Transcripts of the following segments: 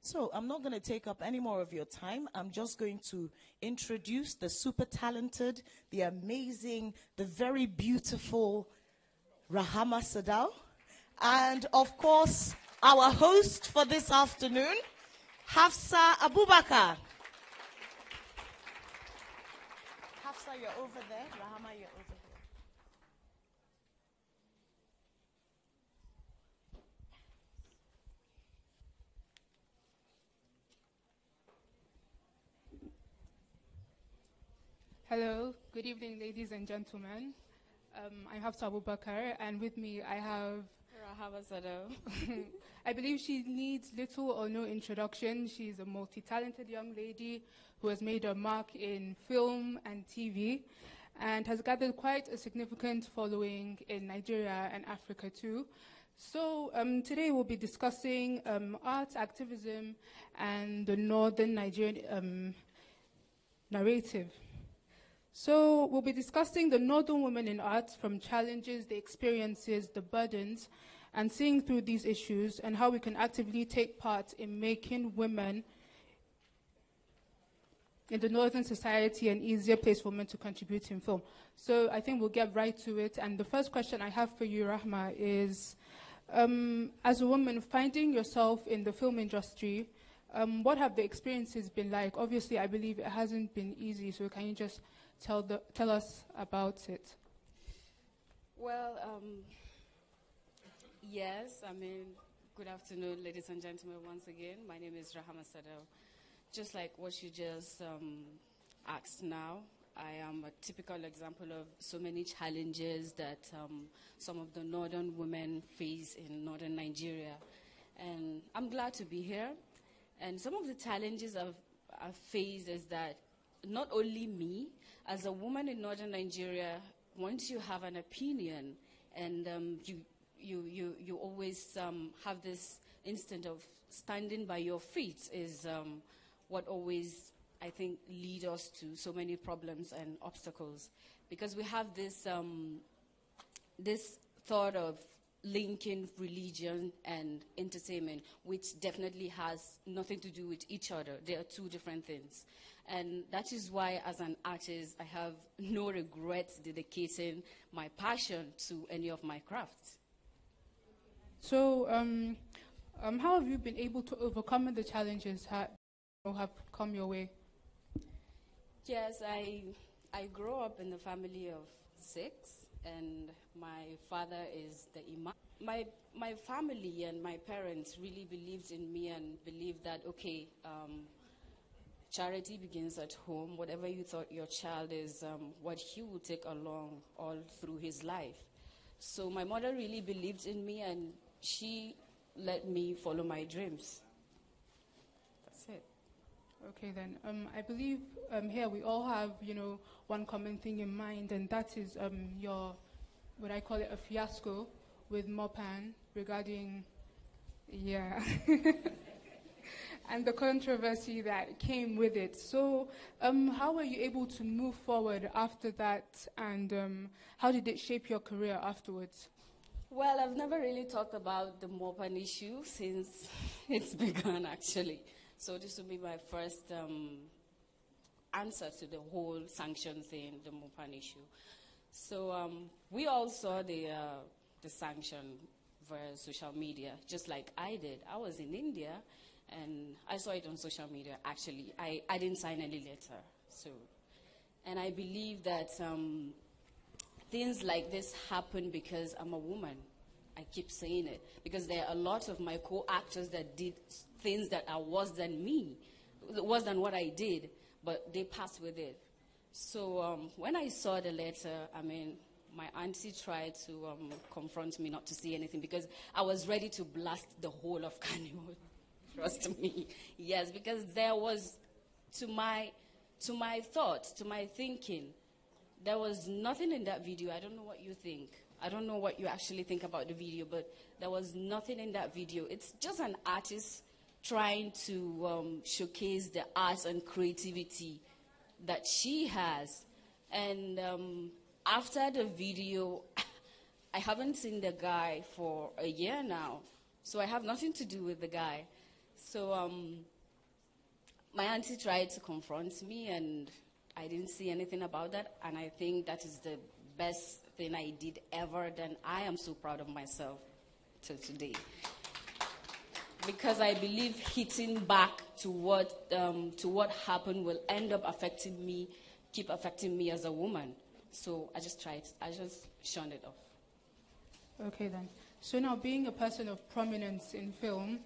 So I'm not going to take up any more of your time. I'm just going to introduce the super talented, the amazing, the very beautiful Rahama Sadao. And of course, our host for this afternoon, Hafsa Abubakar. Hafsa, you're over there. Rahama, you're over here. Hello, good evening, ladies and gentlemen. I'm Hafsa Abubakar, and with me I have Rahama Sadao. I believe she needs little or no introduction. She's a multi-talented young lady who has made a mark in film and TV and has gathered quite a significant following in Nigeria and Africa too. So today we'll be discussing art activism and the Northern Nigerian narrative. So we'll be discussing the Northern women in art, from challenges, the experiences, the burdens, and seeing through these issues and how we can actively take part in making women in the Northern society an easier place for women to contribute in film. So I think we'll get right to it. And the first question I have for you, Rahma, is as a woman finding yourself in the film industry, what have the experiences been like? Obviously, I believe it hasn't been easy, so can you just tell us about it? Well, yes, good afternoon, ladies and gentlemen, once again. My name is Rahama Sadao. Just like what you just asked now, I am a typical example of so many challenges that some of the northern women face in northern Nigeria. And I'm glad to be here. And some of the challenges I've faced is that not only me, as a woman in northern Nigeria, once you have an opinion and you always have this instinct of standing by your feet is what always, I think, lead us to so many problems and obstacles. Because we have this, this thought of linking religion and entertainment, which definitely has nothing to do with each other. They are two different things. And that is why, as an artist, I have no regrets dedicating my passion to any of my crafts. So how have you been able to overcome the challenges that have come your way? Yes, I grew up in a family of 6, and my father is the imam. My family and my parents really believed in me and believed that, okay, charity begins at home. Whatever you thought your child is, what he will take along all through his life. So my mother really believed in me, and she let me follow my dreams. That's it. Okay, then. I believe here we all have, one common thing in mind, and that is your, what I call it, a fiasco with Mopan regarding, yeah, and the controversy that came with it. So how were you able to move forward after that, and how did it shape your career afterwards? Well, I've never really talked about the Mopan issue since it's begun, actually. So this will be my first answer to the whole sanction thing, the Mopan issue. So we all saw the sanction via social media, just like I did. I was in India, and I saw it on social media, actually. I didn't sign any letter. And I believe that things like this happen because I'm a woman. I keep saying it. Because there are a lot of my co-actors that did things that are worse than me, worse than what I did, but they passed with it. So when I saw the letter, my auntie tried to confront me not to say anything because I was ready to blast the whole of Kannywood. Trust me. Yes, because there was, to my thought, to my thinking, there was nothing in that video. I don't know what you think. I don't know what you actually think about the video, but there was nothing in that video. It's just an artist trying to showcase the art and creativity that she has. And after the video, I haven't seen the guy for a year now, so I have nothing to do with the guy. So my auntie tried to confront me, and I didn't see anything about that. And I think that is the best thing I did ever. Then I am so proud of myself till today. Because I believe hitting back to what happened will end up affecting me, keep affecting me as a woman. So I just shunned it off. Okay then. So now, being a person of prominence in film,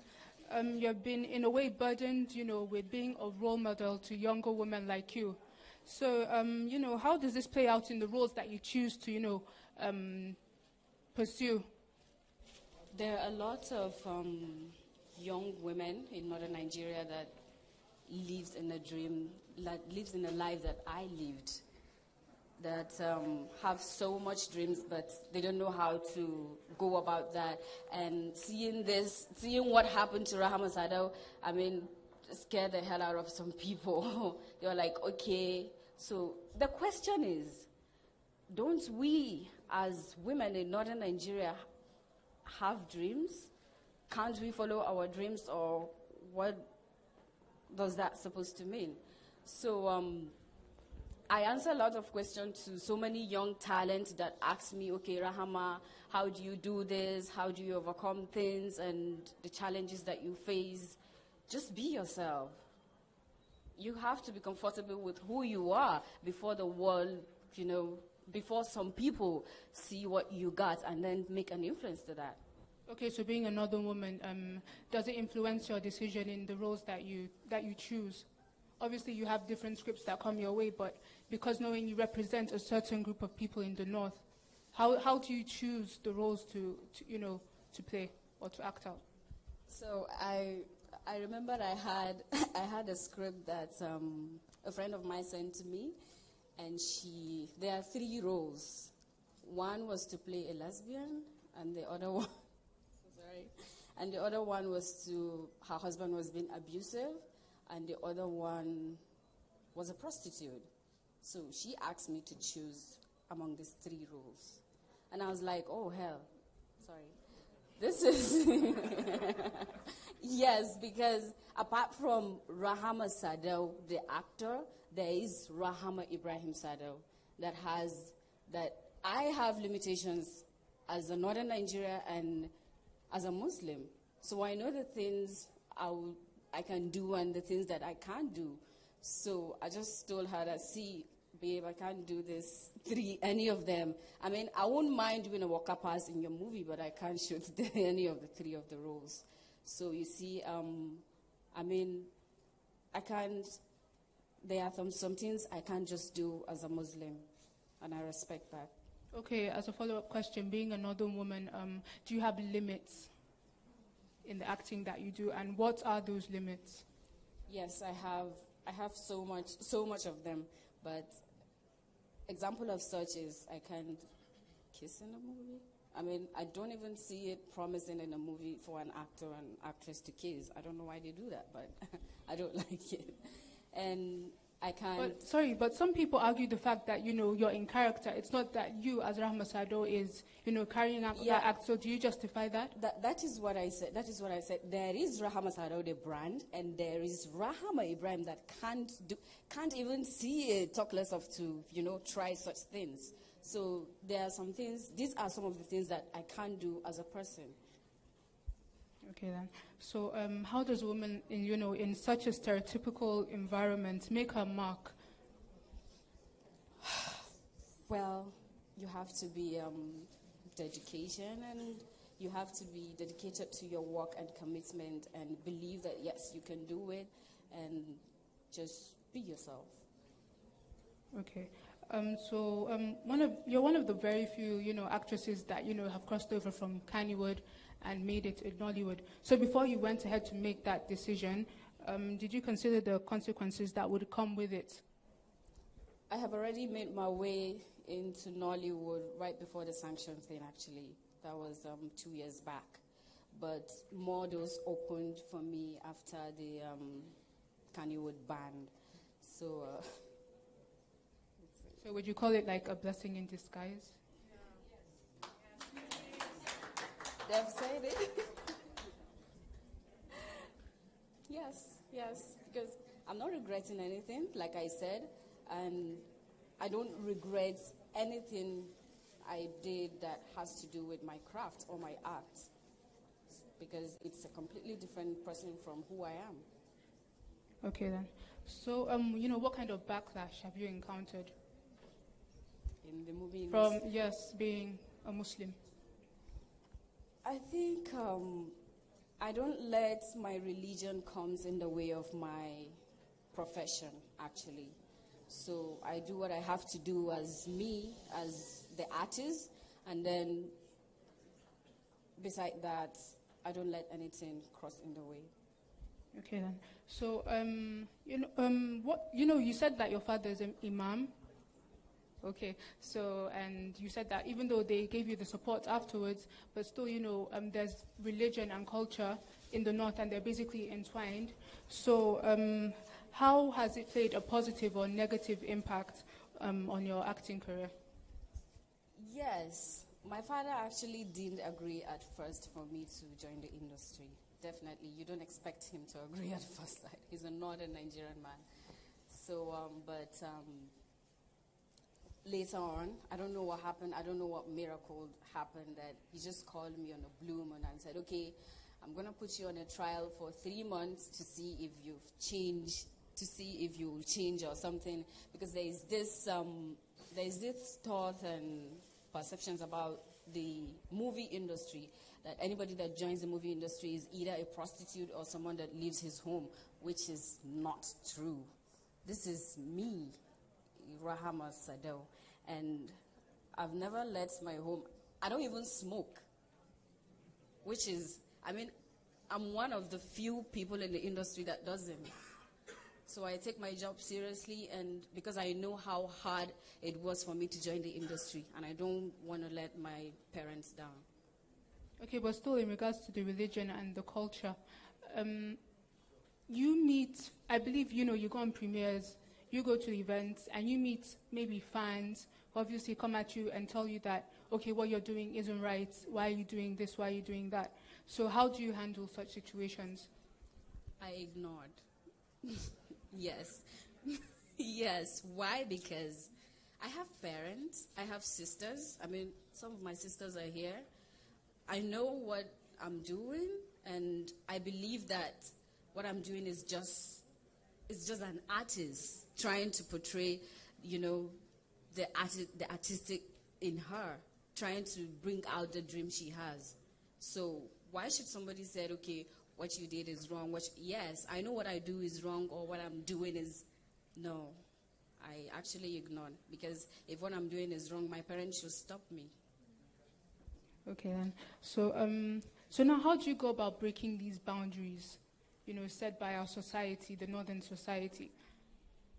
you've been in a way burdened, with being a role model to younger women like you. So, how does this play out in the roles that you choose to, pursue? There are a lot of young women in northern Nigeria that lives in a dream, that lives in a life that I lived, that have so much dreams, but they don't know how to go about that. And seeing what happened to Rahama Sadao, scared the hell out of some people. They were like, okay. So the question is, don't we as women in northern Nigeria have dreams? Can't we follow our dreams, or what does that supposed to mean? So I answer a lot of questions to so many young talents that ask me, okay, Rahama, how do you do this? How do you overcome things and the challenges that you face? Just be yourself. You have to be comfortable with who you are before the world, before some people see what you got and then make an influence to that. Okay, so being a northern woman, does it influence your decision in the roles that you choose? Obviously, you have different scripts that come your way, but because knowing you represent a certain group of people in the north, how do you choose the roles to play or to act out? So I remember I had a script that a friend of mine sent to me, and there are 3 roles. One was to play a lesbian, and the other one, and the other one was her husband was being abusive, and the other one was a prostitute. So she asked me to choose among these 3 roles. And I was like, oh, hell. Sorry. This is... Yes, because apart from Rahama Sadao, the actor, there is Rahama Ibrahim Sadao that I have limitations as a northern Nigeria and as a Muslim. So I know the things I can do and the things that I can't do. So I just told her that, see, babe, I can't do this, any of them. I won't mind doing a walker pass in your movie, but I can't shoot any of the 3 of the roles. So you see, I can't, there are some things I can't just do as a Muslim, and I respect that. Okay, as a follow-up question, being a northern woman, do you have limits in the acting that you do, and what are those limits? Yes, I have so much of them, but example of such is I can't kiss in a movie. I don't even see it promising in a movie for an actor and actress to kiss. I don't know why they do that, but I don't like it. And I can't... But some people argue the fact that, you're in character. It's not that you, as Rahama Sadao, is, carrying out that act. So do you justify that? That is what I said. That is what I said. There is Rahama Sadao, the brand, and there is Rahama Ibrahim that can't even see it, talk less of to, try such things. So there are some things, these are some of the things that I can't do as a person. Okay then. So how does a woman in such a stereotypical environment make her mark? Well, you have to be dedication, and you have to be dedicated to your work and commitment and believe that yes, you can do it, and just be yourself. Okay. You're one of the very few, actresses that, have crossed over from Kannywood and made it in Nollywood. So before you went ahead to make that decision, did you consider the consequences that would come with it? I have already made my way into Nollywood right before the sanction thing, actually. That was 2 years back. But more doors opened for me after the Kannywood ban. So would you call it like a blessing in disguise? They've said it. Yes, because I'm not regretting anything, like I said, and I don't regret anything I did that has to do with my craft or my art, because it's a completely different person from who I am. Okay then. So, what kind of backlash have you encountered In the movie from, industry, yes, being a Muslim? I think I don't let my religion comes in the way of my profession, actually. So I do what I have to do as me, as the artist, and then beside that, I don't let anything cross in the way. Okay then. So, you said that your father is an imam. Okay. So, and you said that even though they gave you the support afterwards, but still, there's religion and culture in the north, and they're basically entwined. So, how has it played a positive or negative impact on your acting career? Yes, my father actually didn't agree at first for me to join the industry. Definitely, you don't expect him to agree at first sight. He's a northern Nigerian man. So, later on, I don't know what happened. I don't know what miracle happened that he just called me on a blue moon and said, okay, I'm going to put you on a trial for 3 months to see if you've changed, to see if you'll change or something. Because there's this thought and perceptions about the movie industry, that anybody that joins the movie industry is either a prostitute or someone that leaves his home, which is not true. This is me, Rahama Sadel, and I've never left my home. I don't even smoke, which is, I'm one of the few people in the industry that doesn't. So I take my job seriously, and because I know how hard it was for me to join the industry, and I don't want to let my parents down. Okay, but still in regards to the religion and the culture, you meet, I believe, you go on premieres, you go to events, and you meet maybe fans who obviously come at you and tell you that, okay, what you're doing isn't right, why are you doing this, why are you doing that? So how do you handle such situations? I ignored. Yes. Yes. Why? Because I have parents, I have sisters. Some of my sisters are here. I know what I'm doing, and I believe that what I'm doing is just an artist trying to portray, the artistic in her, trying to bring out the dream she has. So why should somebody say, okay, what you did is wrong? Yes, I know what I do is wrong, or what I'm doing is, no. I actually ignore, because if what I'm doing is wrong, my parents should stop me. Okay then. So now how do you go about breaking these boundaries, set by our society, the northern society?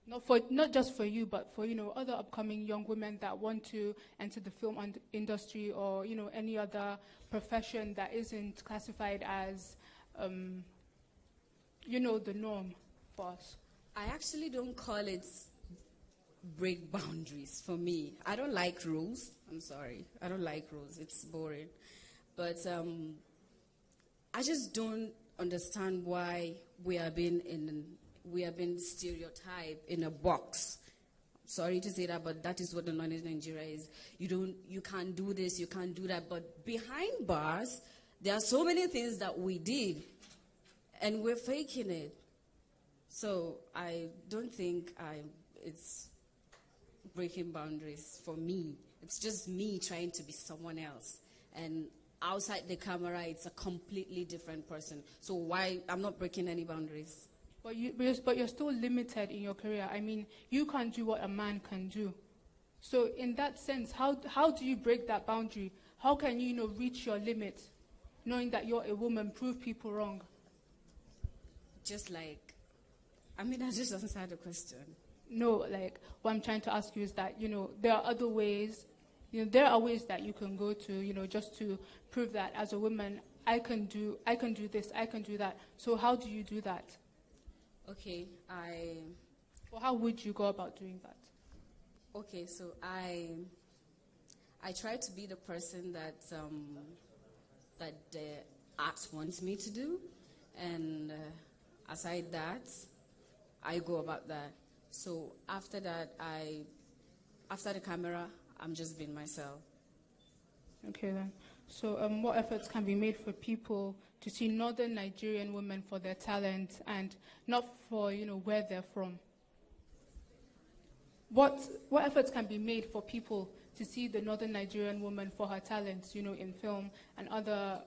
Not just for you, but for, other upcoming young women that want to enter the film industry, or, any other profession that isn't classified as, the norm for us. I actually don't call it break boundaries for me. I don't like rules. I'm sorry. I don't like rules. It's boring. But I just don't understand why we are being stereotyped in a box. Sorry to say that, but that is what the knowledge in Nigeria is. You can't do this, you can't do that. But behind bars, there are so many things that we did, and we're faking it. So I don't think it's breaking boundaries for me. It's just me trying to be someone else. And outside the camera, it's a completely different person. So why? I'm not breaking any boundaries. But you're still limited in your career. You can't do what a man can do. So in that sense, how do you break that boundary? How can you, reach your limit, knowing that you're a woman, prove people wrong? Just like, I just answered the question. No, what I'm trying to ask you is that, there are other ways, there are ways that you can go to, just to prove that as a woman, I can do this, I can do that. So how do you do that? Okay, Or how would you go about doing that? Okay, so I try to be the person that the art wants me to do, and aside that, I go about that. So after that, after the camera, I'm just being myself. Okay then. So what efforts can be made for people to see northern Nigerian women for their talent and not for, where they're from? What efforts can be made for people to see the northern Nigerian woman for her talents, in film and other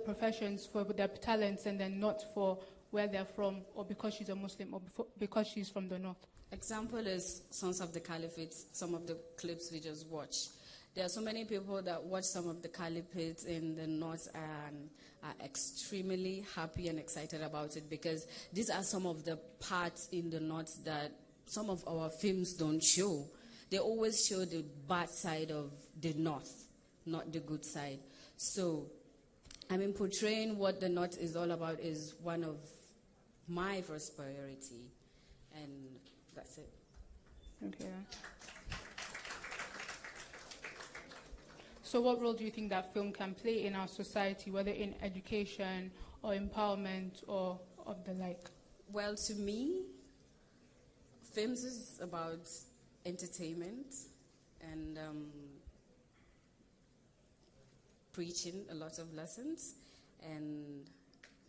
professions for their talents, and then not for where they're from, or because she's a Muslim, or because she's from the north? Example is Sons of the Caliphate, some of the clips we just watched. There are so many people that watch some of the Caliphate in the north and are extremely happy and excited about it, because these are some of the parts in the north that some of our films don't show. They always show the bad side of the north, not the good side. So, portraying what the north is all about is one of my first priority, and that's it. Okay. So what role do you think that film can play in our society, whether in education or empowerment or of the like? Well, to me, films is about entertainment and preaching a lot of lessons, and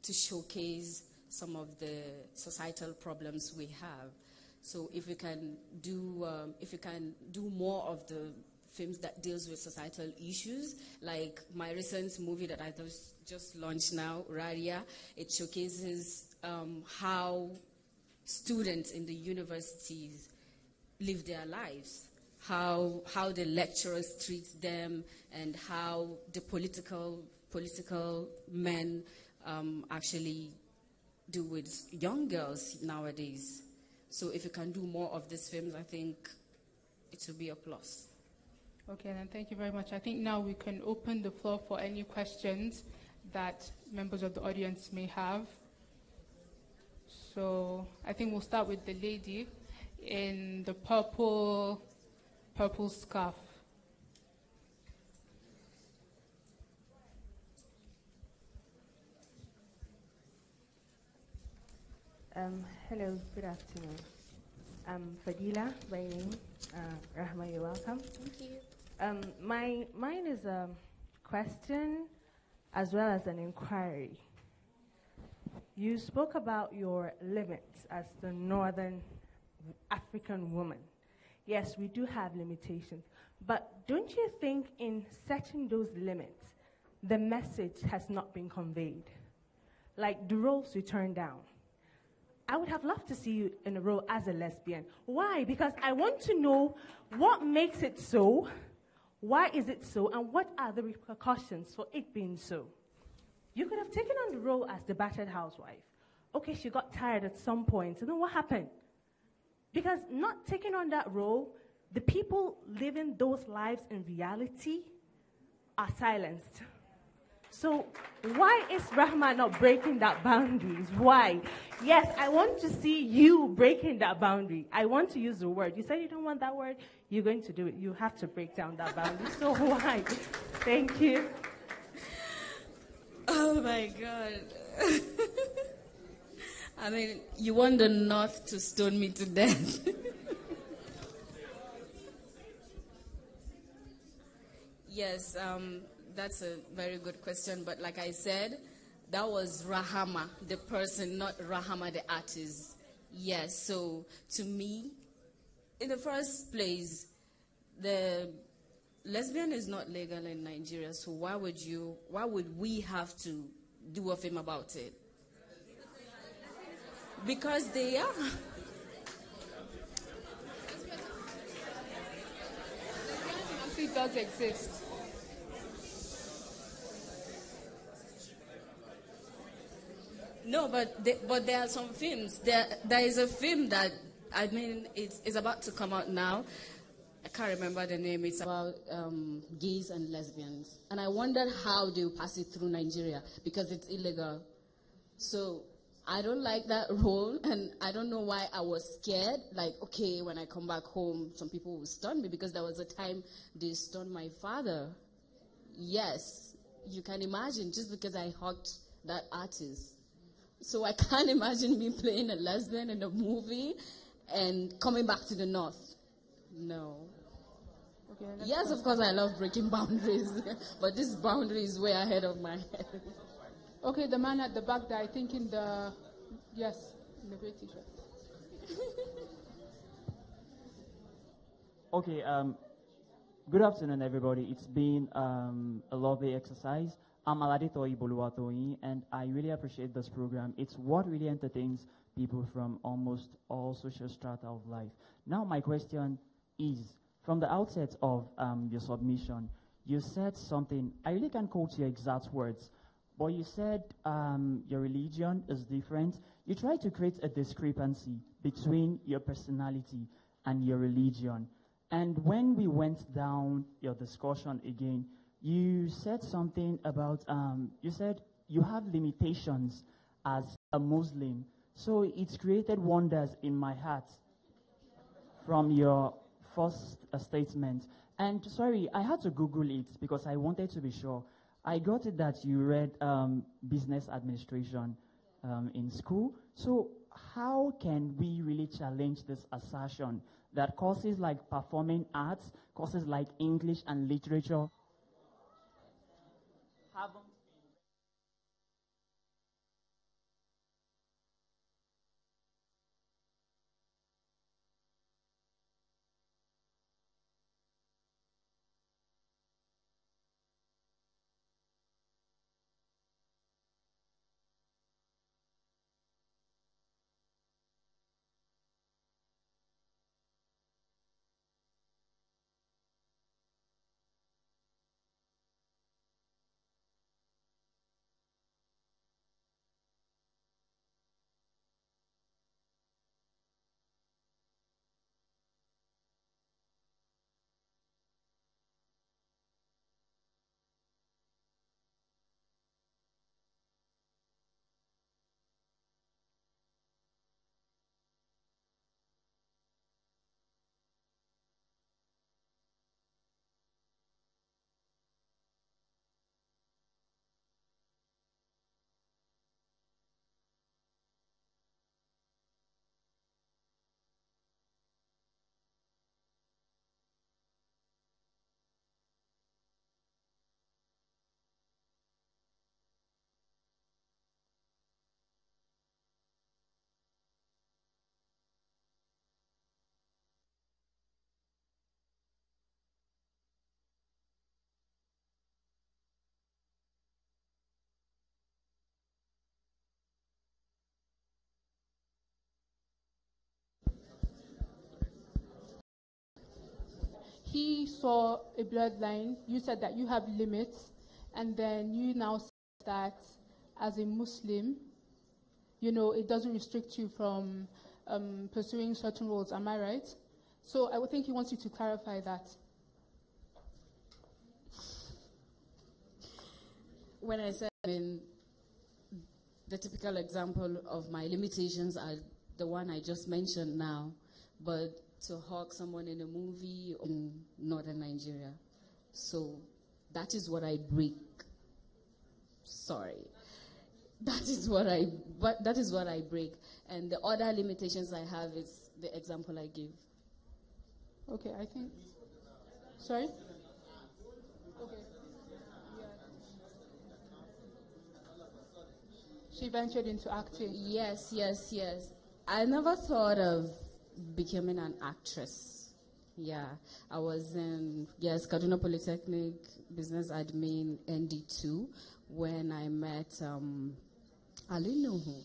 to showcase some of the societal problems we have. So if we can do more of the films that deals with societal issues, like my recent movie that I just launched now, Raria, it showcases how students in the universities live their lives, how the lecturers treat them, and how the political men actually do with young girls nowadays. So if you can do more of these films, I think it will be a plus. Okay, then thank you very much. I think now we can open the floor for any questions that members of the audience may have. So I think we'll start with the lady in the purple scarf. Hello, good afternoon. I'm Fadila by name. Rahma, you're welcome. Thank you. Mine is a question as well as an inquiry. You spoke about your limits as the Northern African woman. Yes, we do have limitations, but don't you think in setting those limits, the message has not been conveyed? Like the roles you turn down. I would have loved to see you in a role as a lesbian. Why? Because I want to know what makes it so, why is it so, and what are the repercussions for it being so. You could have taken on the role as the battered housewife. Okay, she got tired at some point, and then what happened? Because not taking on that role, the people living those lives in reality are silenced. So why is Rahma not breaking that boundaries? Why? Yes, I want to see you breaking that boundary. I want to use the word. You said you don't want that word. You're going to do it. You have to break down that boundary. So why? Thank you. Oh, my God. You want the North to stone me to death. Yes, that's a very good question, but like I said, that was Rahama, the person, not Rahama, the artist. Yes, so to me, in the first place, the lesbian is not legal in Nigeria, so why would we have to do a film about it? Because they are. It does exist. No, but there are some films. There is a film that, it's about to come out now. I can't remember the name. It's about gays and lesbians. And I wondered how they will pass it through Nigeria, because it's illegal. So I don't like that role, and I don't know why I was scared. Like, okay, when I come back home, some people will stun me, because there was a time they stunned my father. Yes, you can imagine, just because I hugged that artist. So I can't imagine me playing a lesbian in a movie and coming back to the north. No. Okay, Yes, of course I love breaking boundaries, but this boundary is way ahead of my head. Okay, the man at the back there, I think in the gray t-shirt. Okay, good afternoon, everybody. It's been a lovely exercise. I'm Aladito Iboluwatoyi, and I really appreciate this program. It's what really entertains people from almost all social strata of life. Now, my question is, from the outset of your submission, you said something, I really can't quote your exact words, but you said your religion is different. You try to create a discrepancy between your personality and your religion. And when we went down your discussion again, you said something about, you said you have limitations as a Muslim. So it's created wonders in my heart from your first statement. And sorry, I had to Google it because I wanted to be sure. I got it that you read business administration in school. So how can we really challenge this assertion that courses like performing arts, courses like English and literature haven't? He saw a bloodline. You said that you have limits, and then you now say that as a Muslim, it doesn't restrict you from pursuing certain roles. Am I right? So I would think he wants you to clarify that. When I said, the typical example of my limitations are the one I just mentioned now, but to hug someone in a movie in northern Nigeria. So that is what I break. Sorry. That is what I break. And the other limitations I have is the example I give. Okay, I think. Sorry? Okay. Yeah. She ventured into acting. Yes. I never thought of becoming an actress. Yeah, I was in, Kaduna Polytechnic, business admin, ND2, when I met Ali Nuhu.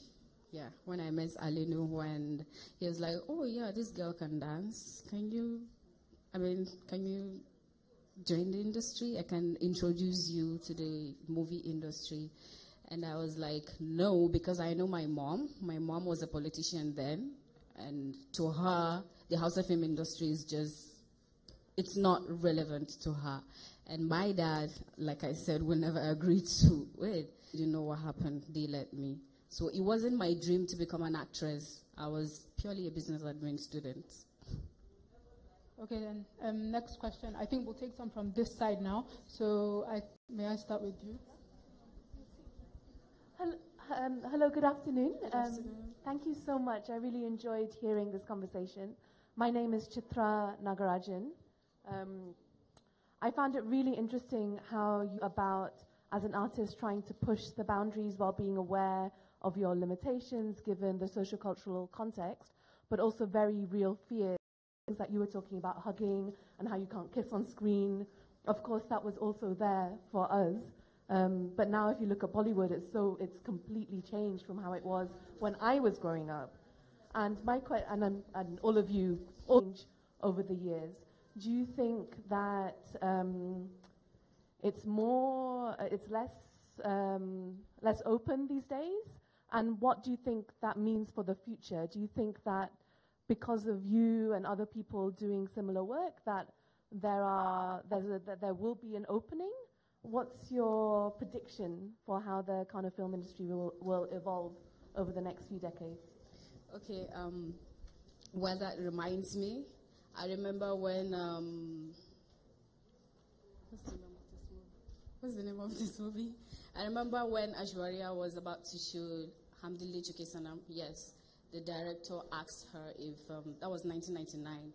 Yeah, when I met Ali Nuhu, and he was like, oh yeah, this girl can dance. Can you join the industry? I can introduce you to the movie industry. And I was like, no, because I know my mom. My mom was a politician then. And to her, the Hausa film industry is it's not relevant to her. And my dad, like I said, will never agree to it. You know what happened? They let me. So it wasn't my dream to become an actress. I was purely a business admin student. Okay, then next question. I think we'll take some from this side now. So may I start with you? Hello, good afternoon. Good afternoon. Thank you so much. I really enjoyed hearing this conversation. My name is Chitra Nagarajan. I found it really interesting how you about, as an artist, trying to push the boundaries while being aware of your limitations given the sociocultural context, but also very real fears. Things that you were talking about, hugging and how you can't kiss on screen. Of course, that was also there for us. But now if you look at Bollywood, it's completely changed from how it was when I was growing up. And and all of you change over the years. Do you think that it's less open these days? And what do you think that means for the future? Do you think that because of you and other people doing similar work that there will be an opening? What's your prediction for how the kind of film industry will evolve over the next few decades? Okay, well, that reminds me. I remember when, what's the name of this movie? I remember when Aishwarya was about to shoot Hamdilli Chuki Sanam. Yes, the director asked her if, that was 1999,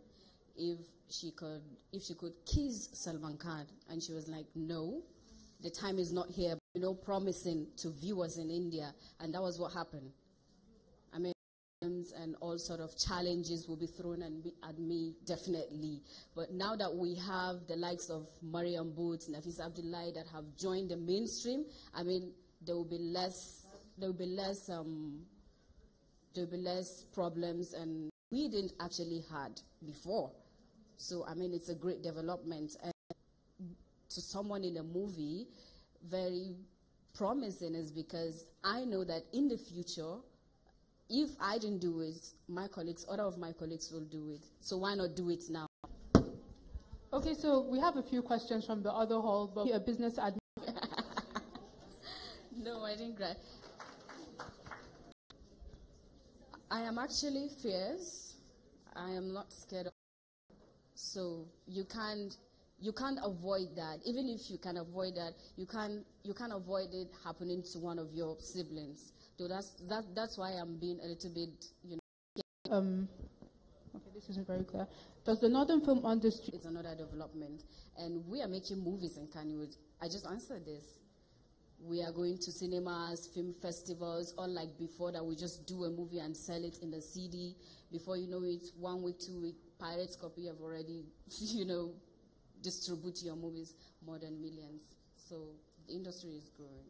if she could kiss Salman Khan, and she was like, no, the time is not here, promising to viewers in India, and that was what happened. I mean, and all sort of challenges will be thrown at me, definitely. But now that we have the likes of Mariam Boots, Nafis Abdullahi that have joined the mainstream, I mean, there will be less problems, and we didn't actually had before. So, I mean, it's a great development. And to someone in a movie, very promising is because I know that in the future, if I didn't do it, other of my colleagues will do it. So why not do it now? Okay, so we have a few questions from the other hall, but a business admin. No, I didn't grab. I am actually fierce. I am not scared of. So you can't avoid that. Even if you can avoid that, you can't avoid it happening to one of your siblings. So that's why I'm being a little bit, Okay, this isn't very clear. Does the Northern Film Industry... It's another development. And we are making movies in Kannywood. I just answered this. We are going to cinemas, film festivals, unlike before that we just do a movie and sell it in the CD. Before you know it, 1 week, 2 week, Pirates copy have already, distribute your movies more than millions. So the industry is growing.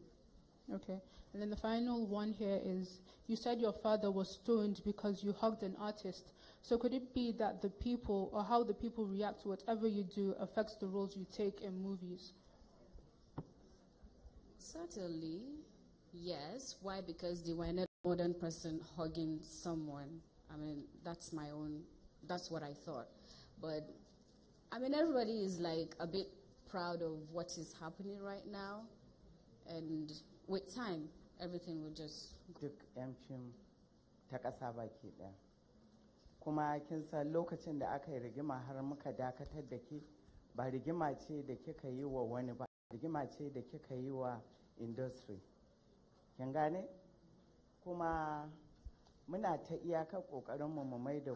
Okay. And then the final one here is, you said your father was stoned because you hugged an artist. So could it be that the people, or how the people react to whatever you do, affects the roles you take in movies? Certainly, yes. Why? Because they were not a modern person hugging someone. I mean, that's what I thought. But, I mean, everybody is like a bit proud of what is happening right now. And with time, everything will just... Duk 'yan fim ta ƙasa baki ɗaya. Kuma kin san lokacin da aka yi rigima har muka dakatar da ke, ba rigima ce da kika yi wa wani ba, rigima ce da kika yi wa industry. Kin gane? Kuma muna ta iyakar ƙoƙarinmu mu mai da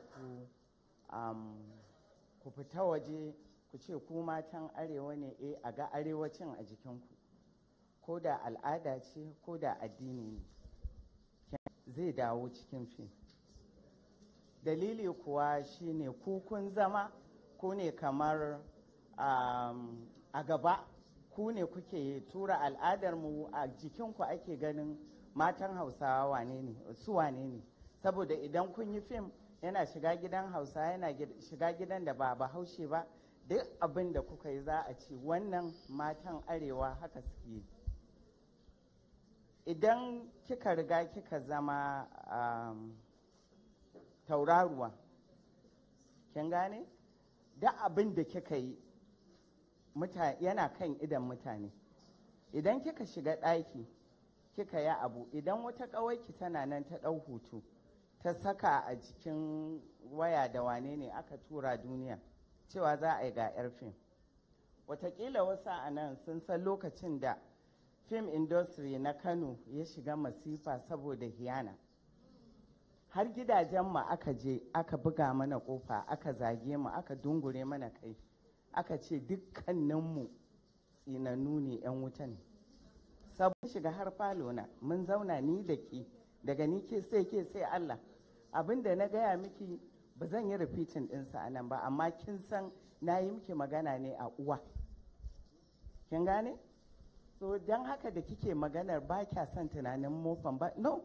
ku fita waje ku ce ku matan arewa ne, a ga arewacin a jikinku. Ko da al'ada ce, ko da addini ne, zai dawo cikin fim. Dalili kuwa shine ku kun zama, ku ne kamar a gaba, ku ne kuke tura al'adarmu a jikinku ake ganin matan Hausawa wane ne, su wane ne. Saboda idan kun yi fim yana shiga gidan Hausa, yana shiga gidan da ba Bahaushe ba, duk abin da kuka yi za a ce wannan matan arewa haka suke yi. Idan kika riga kika zama tauraruwa, kin gane? Da abin da kika yi yana kan idan mutane. Idan kika shiga ɗaki kika yi abu, idan wata ƙawarki tana nan ta ɗau hoto ta saka a jikin waya da wane ne aka tura duniya cewa za a yi ga 'yar fim, wataƙila wasu a nan sun san lokacin da film industry na Kano ya shiga masifa saboda hiyana. Har gidajen mu aka je aka buga mana kofa, aka zage mu, aka dungure mana kai, aka ce dukkaninmu tsinannu ne 'yan wuta ne. Sabon shiga har falo na mun zauna ni da ke, daga ni ke sai Allah. Abin da na gaya miki ba zan yi repeating ɗinsa a nan ba, amma kin san na yi miki magana ne a uwa. Kin gane? So don haka da kike maganar ba kya son tunanin mofan ba, no,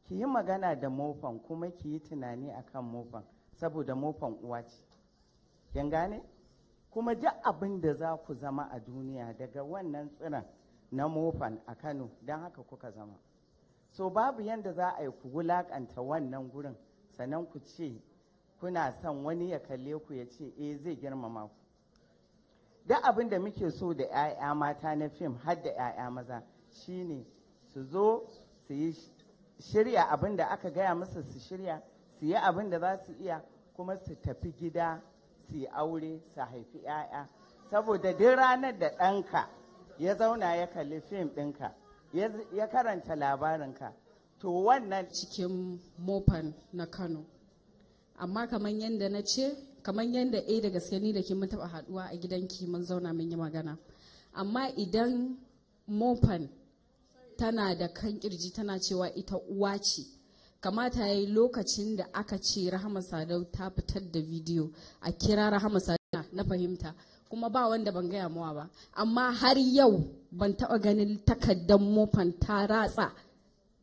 ki yi magana da mofan kuma ki yi tunani akan mofan, saboda mofan uwa ce. Kin gane? Kuma duk abin da za ku zama a duniya daga wannan tsiron na mofan a Kano, don haka kuka zama. So babu yanda za a yi ku wulakanta wannan gurin, sannan ku ce kuna son wani ya kalle ku ya ce zai girmama ku. Duk abin da muke so da 'ya'ya mata na fim har da 'ya'ya maza shine su zo su yi shirya abin da aka gaya musu, su shirya su yi abin da za su iya, kuma su tafi gida su yi aure, su haifi 'ya'ya. Saboda duk ranar da ɗanka ya zauna ya kalli fim ɗinka, ya karanta labarinka, to wannan cikin mofan na Kano. Amma kamar yadda na ce, kamar yadda da gaske ni da ke mun taɓa haɗuwa a gidanki mun zauna mun yi magana. Amma idan mofan tana da kan kirji tana cewa ita uwa ce, kamata ya yi lokacin da aka ce Rahama Sadau ta fitar da bidiyo a kira Rahama Sadau na fahimta, kuma ba wanda ban gaya mawa ba. Amma har yau ban taɓa ganin takardar mofan ta ratsa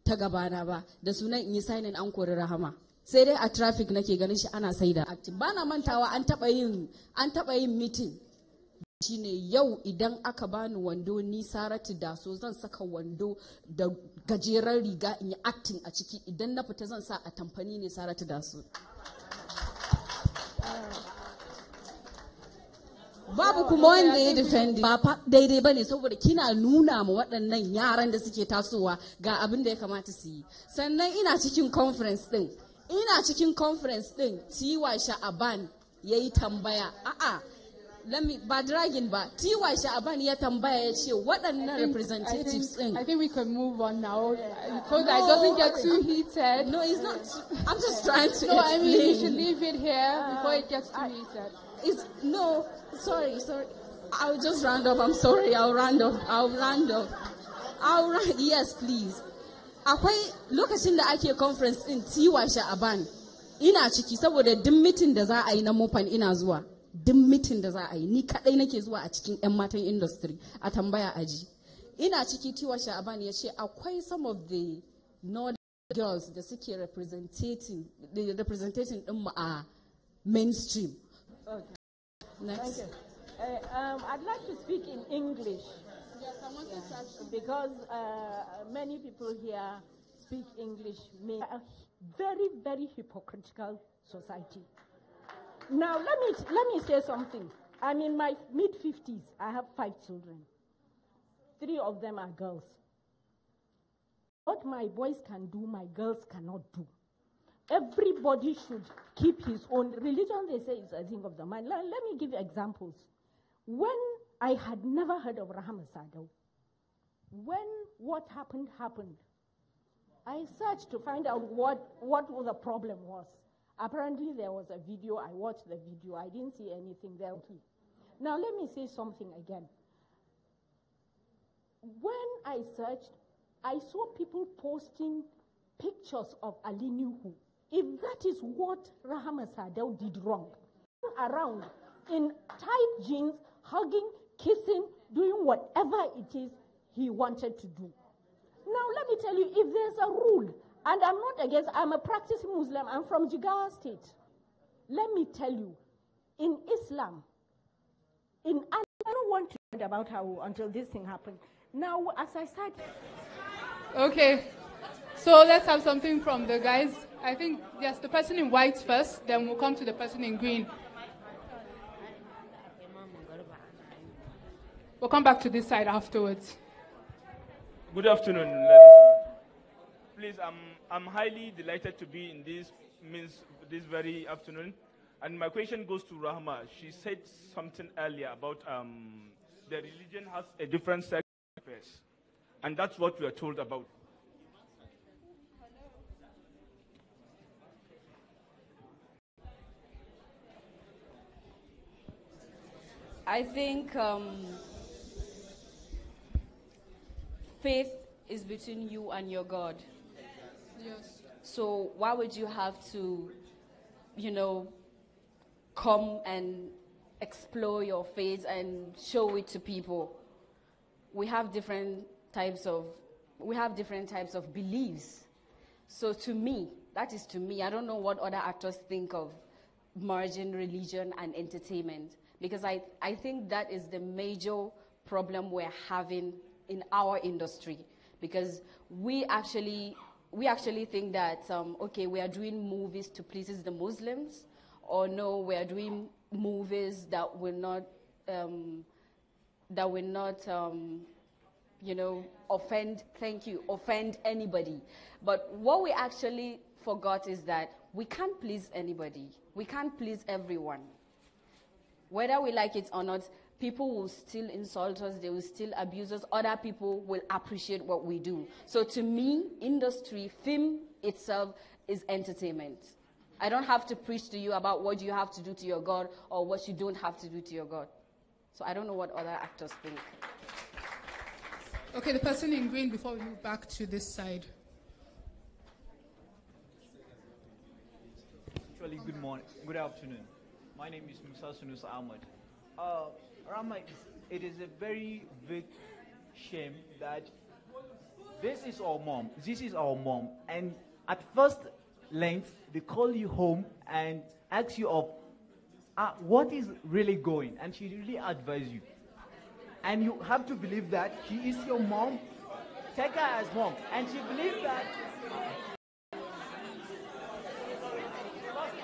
ta gabana ba da sunan in yi sainin an kori Rahama. Sai dai a traffic nake ganin shi ana saida active. Ba na mantawa an taɓa yin meeting. Shine yau idan aka bani wando ni Saratu Daso zan saka wando da gajeren riga in yi acting a ciki, idan na fita zan sa a tamfani ne Saratu Daso. Babu kuma wanda ya defendi ba daidai bane, saboda kina nuna ma waɗannan yaran da suke tasowa ga abin da ya kamata su yi. Sannan ina cikin conference din Tiwa Sha'aban yayi tambaya, ba dragging ba, Tiwa Sha'aban ya tambaya ya ce waɗannan representatives din. I think we can move on now so that it doesn't get too heated. No, it's not. I'm just trying to No, explain. I mean we should leave it here before it gets too heated. Sorry. I'll just round up. I'm sorry. I'll round up. Yes, please. Akwai lokacin da ake conference din Tiwa Sha'aban ina ciki, saboda duk meeting da za a yi na mofan ina zuwa. Duk meeting da za a yi ni kadai nake zuwa a cikin 'yan matan industry a tambaya aji. Ina ciki Tiwa Sha'aban ya ce akwai some of the northern girls da suke representing din mu a mainstream. Okay. Next. I'd like to speak in English. Yes, I want to touch because many people here speak English. A very, very hypocritical society. Now, let me say something. I'm in my mid-50s. I have 5 children. 3 of them are girls. What my boys can do, my girls cannot do. Everybody should keep his own religion. They say it's a thing of the mind. Let me give you examples. When I had never heard of Rahama Sadau, when what happened, I searched to find out what the problem was. Apparently, there was a video. I watched the video. I didn't see anything there. Now, let me say something again. When I searched, I saw people posting pictures of Ali Nuhu. If that is what Rahama Sadau did wrong, around in tight jeans, hugging, kissing, doing whatever it is he wanted to do. Now, let me tell you, if there's a rule, and I'm not against, I'm a practicing Muslim, I'm from Jigawa State. Let me tell you, in Islam, I don't want to read about how until this thing happened. Now, as I said... Okay, so let's have something from the guys. I think, yes, the person in white first, then we'll come to the person in green. We'll come back to this side afterwards. Good afternoon, ladies and gentlemen. Please, I'm highly delighted to be in this very afternoon. And my question goes to Rahma. She said something earlier about the religion has a different sacrifice. And that's what we are told about. I think faith is between you and your God. Yes. So why would you have to, come and explore your faith and show it to people? We have different types of beliefs. So to me, that is to me. I don't know what other actors think of merging religion and entertainment, because I think that is the major problem we're having in our industry, because we actually think that we are doing movies to please the Muslims, or no, we are doing movies that will not offend anybody. But what we actually forgot is that we can't please anybody. We can't please everyone. Whether we like it or not, people will still insult us, they will still abuse us, other people will appreciate what we do. So to me, industry, film itself is entertainment. I don't have to preach to you about what you have to do to your God or what you don't have to do to your God. So I don't know what other actors think. Okay, the person in green before we move back to this side. Actually, good morning, good afternoon. My name is Musa Sunus Ahmed. Rama, it is a very big shame that this is our mom, and at first length, they call you home and ask you of what is really going, and she really advise you. And you have to believe that she is your mom, take her as mom, and she believes that.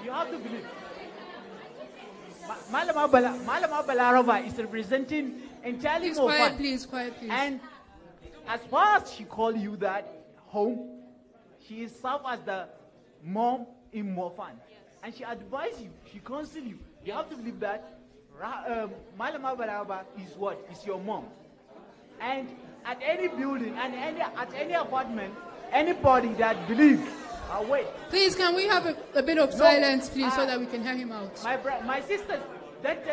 You have to believe. Malama Balarova is representing entirely more fun. Please, quiet, please. And as far as she calls you that home, she is served as the mom in more fun. And she advises you, she counsels you. You have to believe that Malama Balarova is what? Is your mom. And at any building and at any apartment, anybody that believes, wait. Please, can we have a bit of silence, please, so that we can hear him out? My sisters, don't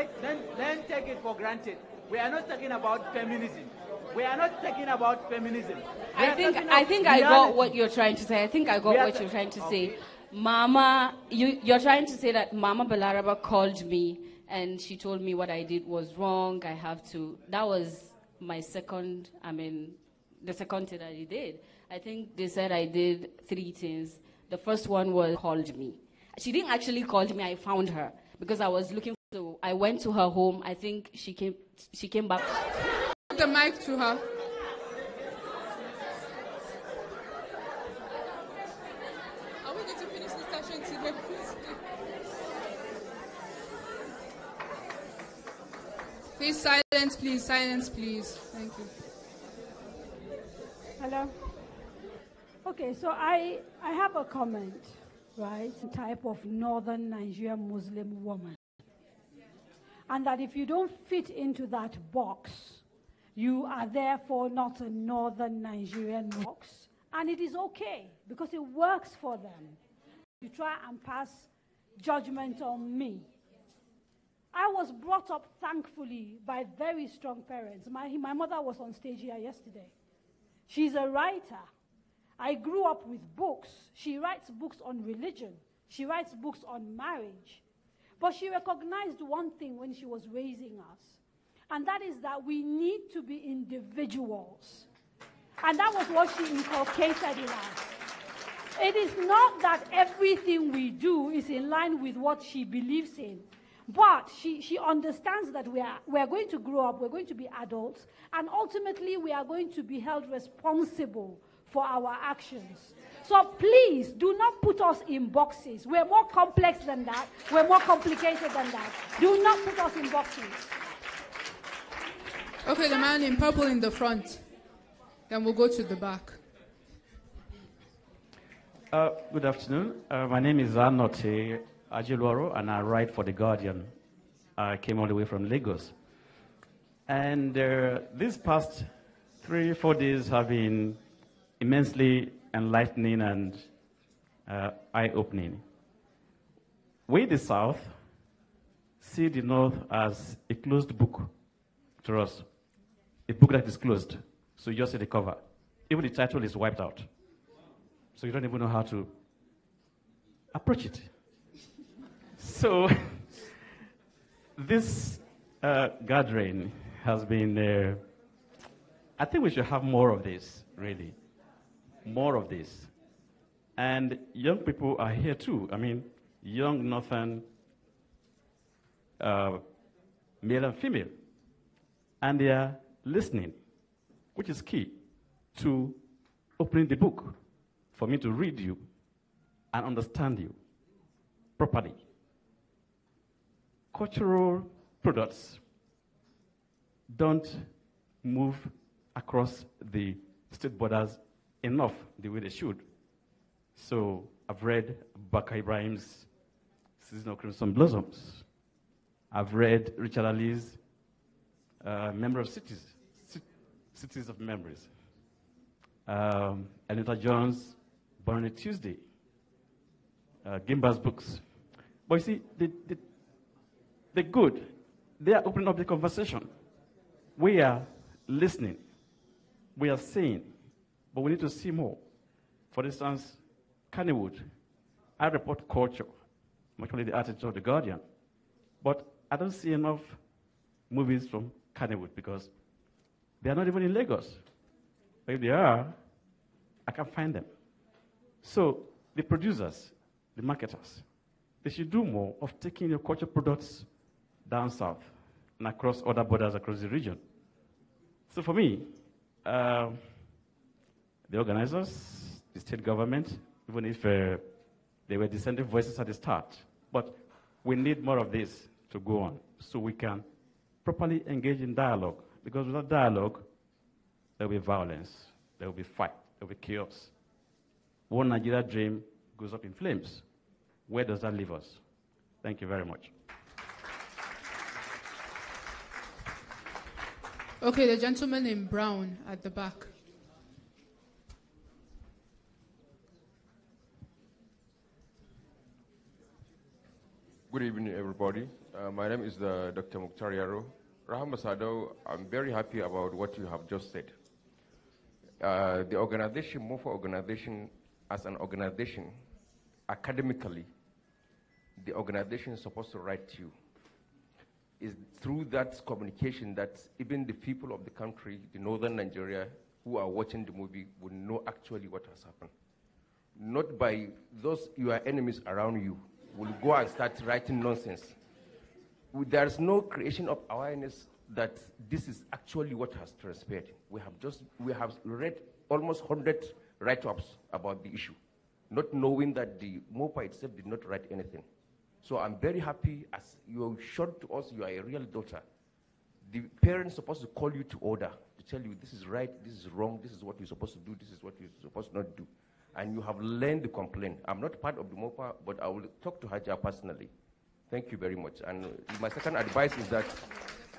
take it for granted. We are not talking about feminism. We are not talking about feminism. I think I got what you're trying to say. I think I got what you're trying to say. Mama, you're trying to say that Mama Balaraba called me and she told me what I did was wrong. I have to. That was my second. The second thing that I did. I think they said I did 3 things. The first one was called me. She didn't actually call me. I found her because I was looking. So I went to her home. I think she came back. Put the mic to her. Are we going to finish the session today, please? Please, silence, please. Silence, please. Thank you. Hello. Okay, so I have a comment, right? A type of northern Nigerian Muslim woman. And that if you don't fit into that box, you are therefore not a northern Nigerian box. And it is okay, because it works for them. You try and pass judgment on me. I was brought up, thankfully, by very strong parents. My mother was on stage here yesterday. She's a writer. I grew up with books. She writes books on religion. She writes books on marriage. But she recognized one thing when she was raising us, and that is that we need to be individuals. And that was what she inculcated in us. It is not that everything we do is in line with what she believes in, but she understands that we are going to grow up, we're going to be adults, and ultimately we are going to be held responsible for our actions. So please, do not put us in boxes. We're more complex than that. We're more complicated than that. Do not put us in boxes. Okay, the man in purple in the front. Then we'll go to the back. Good afternoon. My name is Anote Ajiluaro, and I write for The Guardian. I came all the way from Lagos. And this past 3-4 days have been immensely enlightening and eye-opening. We, the South, see the North as a closed book to us, a book that is closed. So you just see the cover. Even the title is wiped out. So you don't even know how to approach it. So this gathering has been, I think we should have more of this, really. More of this. And young people are here too. I mean, young Northern male and female. And they are listening, which is key to opening the book for me to read you and understand you properly. Cultural products don't move across the state borders enough the way they should. So I've read Baka Ibrahim's Season of Crimson Blossoms. I've read Richard Ali's Memory of Cities, Cities of Memories. Anita Jones' Born on a Tuesday. Gimba's books. But you see, they're good. They are opening up the conversation. We are listening. We are saying, but we need to see more. For instance, Kannywood. I report culture, much more the article of The Guardian. But I don't see enough movies from Kannywood because they are not even in Lagos. But if they are, I can't find them. So the producers, the marketers, they should do more of taking your culture products down south and across other borders across the region. So for me, the organizers, the state government, even if they were dissenting voices at the start, but we need more of this to go on so we can properly engage in dialogue. Because without dialogue, there will be violence, there will be fight, there will be chaos. One Nigeria dream goes up in flames. Where does that leave us? Thank you very much. Okay, the gentleman in brown at the back. Good evening, everybody. My name is Dr. Mukhtar Yaro. Rahama Sadao, I'm very happy about what you have just said. The organization, MOFA organization, as an organization, academically, the organization is supposed to write to you. It's through that communication that even the people of the country, the northern Nigeria, who are watching the movie will know actually what has happened. Not by those your enemies around you will go and start writing nonsense. There's no creation of awareness that this is actually what has transpired. We have read almost 100 write-ups about the issue, not knowing that the MOPA itself did not write anything. So I'm very happy as you showed to us you are a real daughter. The parents are supposed to call you to order, to tell you this is right, this is wrong, this is what you're supposed to do, this is what you're supposed to not do. And you have learned to complain. I'm not part of the MOPA, but I will talk to Haja personally. Thank you very much. And my second advice is that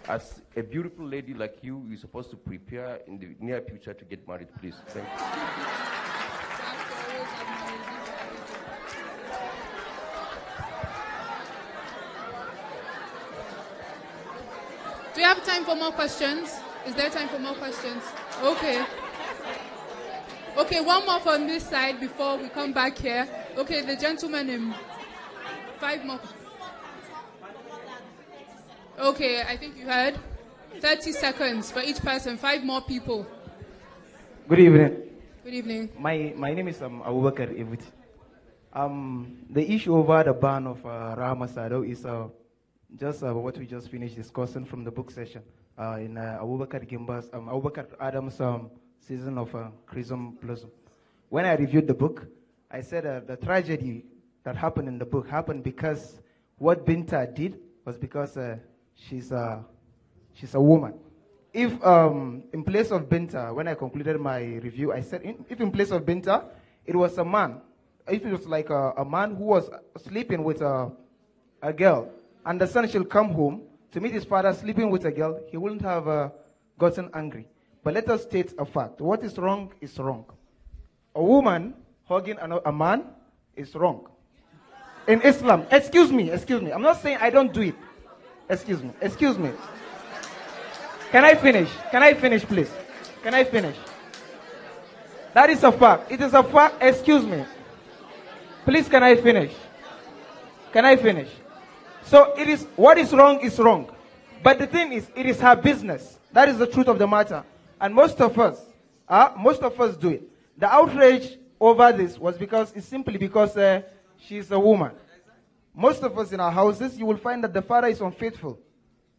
as a beautiful lady like you, you're supposed to prepare in the near future to get married, please. Thank you. Do you have time for more questions? Is there time for more questions? Okay. Okay, one more from this side before we come back here. Okay, the gentleman in 5 more. Okay, I think you heard. 30 seconds for each person, 5 more people. Good evening. Good evening. My name is Abubakar Evuti. The issue over the ban of Rahama Sadao is just what we just finished discussing from the book session in Abubakar Adams' Season of Crimson Blossom. When I reviewed the book, I said the tragedy that happened in the book happened because what Binta did was because she's a woman. If in place of Binta, when I concluded my review, I said if in place of Binta, it was a man. If it was like a man who was sleeping with a girl, and the son shall come home to meet his father sleeping with a girl, he wouldn't have gotten angry. But let us state a fact. What is wrong is wrong. A woman hugging a man is wrong. In Islam, excuse me. I'm not saying I don't do it. Excuse me. Can I finish, please? Can I finish? That is a fact. It is a fact. Excuse me. Please, can I finish? So it is, what is wrong is wrong. But the thing is, it is her business. That is the truth of the matter. And most of us do it. The outrage over this was it's simply because she's a woman. Most of us in our houses, you will find that the father is unfaithful.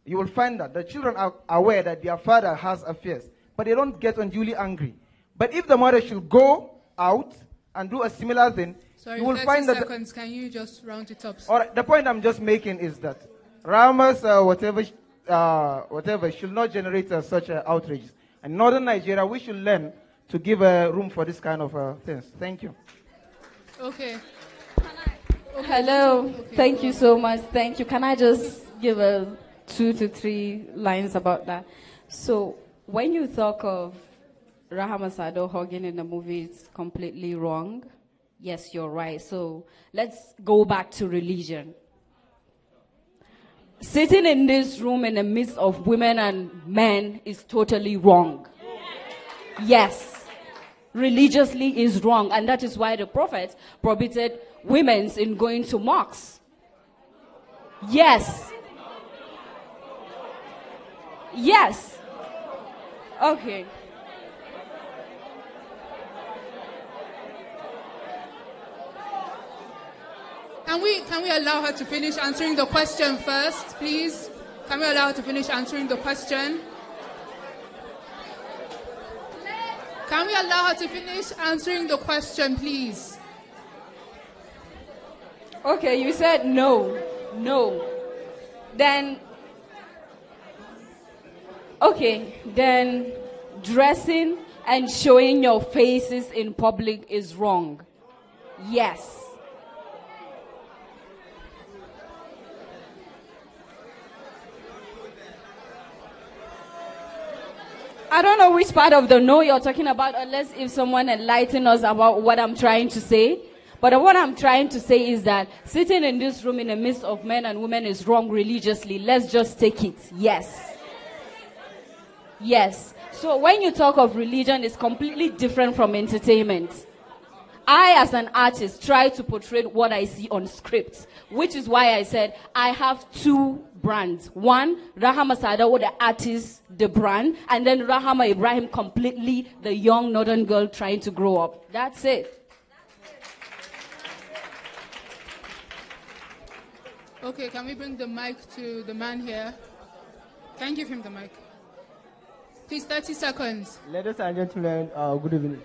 You will find that the children are aware that their father has affairs, but they don't get unduly angry. But if the mother should go out and do a similar thing, sorry, you will 30 find that... seconds. Can you just round it up? All right, the point I'm just making is that Rama's whatever should not generate such outrages. In northern Nigeria, we should learn to give room for this kind of things. Thank you. Okay. Hello. Okay. Thank you so much. Thank you. Can I just give 2 to 3 lines about that? So when you talk of Rahama Sado hugging in the movie, it's completely wrong. Yes, you're right. So let's go back to religion. Sitting in this room in the midst of women and men is totally wrong. Yes, religiously is wrong. And that is why the Prophet prohibited women in going to mosques. Yes. Okay. Can we allow her to finish answering the question first, please? Can we allow her to finish answering the question? Can we allow her to finish answering the question, please? Okay, you said no. Then dressing and showing your faces in public is wrong. Yes. I don't know which part of the no you're talking about, unless if someone enlighten us about what I'm trying to say. But what I'm trying to say is that sitting in this room in the midst of men and women is wrong religiously. Let's just take it. Yes. So when you talk of religion, it's completely different from entertainment. I, as an artist, try to portray what I see on scripts, which is why I said I have 2 brands. One, Rahama Sadawo, the artist, the brand, and then Rahama Ibrahim, completely the young northern girl trying to grow up. That's it. Okay, can we bring the mic to the man here? Can you give him the mic? Please, 30 seconds. Ladies and gentlemen, good evening.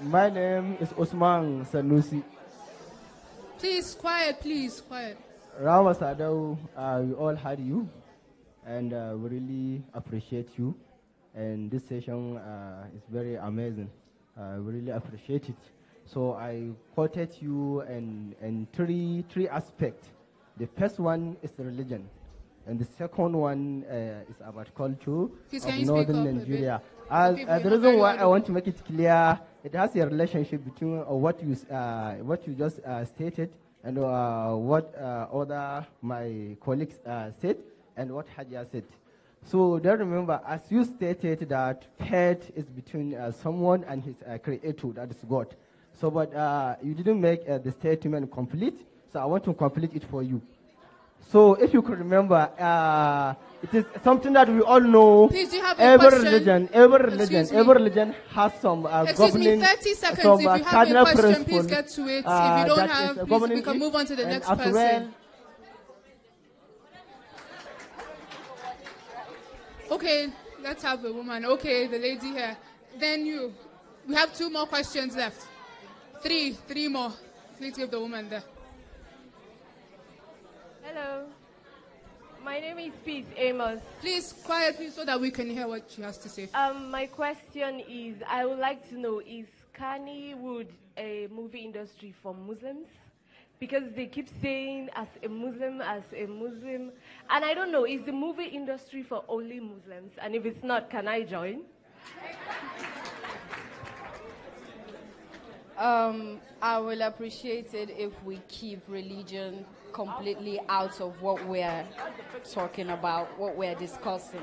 My name is Osman Sanusi. Please, quiet. Rahama Sadaw, we all had you, and we really appreciate you. And this session is very amazing. We really appreciate it. So I quoted you in three aspects. The first one is the religion, and the second one is about culture of northern Nigeria. The reason why I want to make it clear, it has a relationship between what you just stated and what other my colleagues said and what Hajia said. So then remember, as you stated that faith is between someone and his creator, that is God. So but you didn't make the statement complete, so I want to complete it for you. So if you could remember, it is something that we all know. Please, do you have every question? Every religion has some governing, 30 seconds. some if you have cardinal a question, principles. please get to it. If you don't have, please, we can move on to the next person. Well, okay, let's have a woman. Okay, the lady here. Then you. We have 2 more questions left. 3 more. Please give the woman there. Hello. My name is Peace Amos. Please, quiet, please, so that we can hear what she has to say. My question is, I would like to know, is Kannywood a movie industry for Muslims? Because they keep saying as a Muslim, and I don't know, is the movie industry for only Muslims? And if it's not, can I join? I will appreciate it if we keep religion completely out of what we're talking about, what we're discussing.